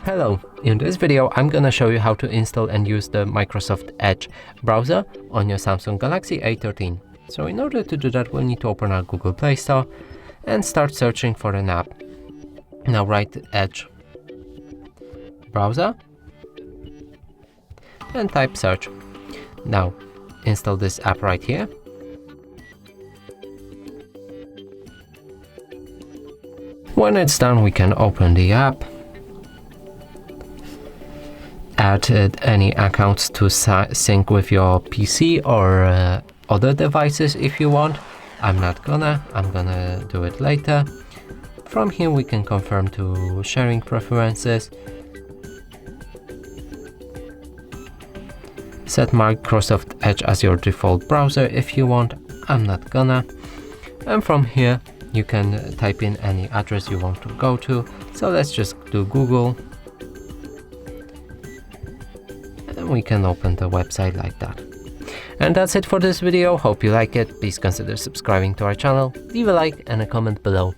Hello, in this video I'm gonna show you how to install and use the Microsoft Edge browser on your Samsung Galaxy A13. So in order to do that, we'll need to open our Google Play Store and start searching for an app. Now write Edge browser and type search. Now install this app right here. When it's done, we can open the app, add any accounts to sync with your PC or other devices if you want. I'm gonna do it later. From here we can confirm to sharing preferences, set Microsoft Edge as your default browser if you want. I'm not gonna. And from here you can type in any address you want to go to. So let's just do Google. And we can open the website like that. And that's it for this video. Hope you like it. Please consider subscribing to our channel, leave a like and a comment below.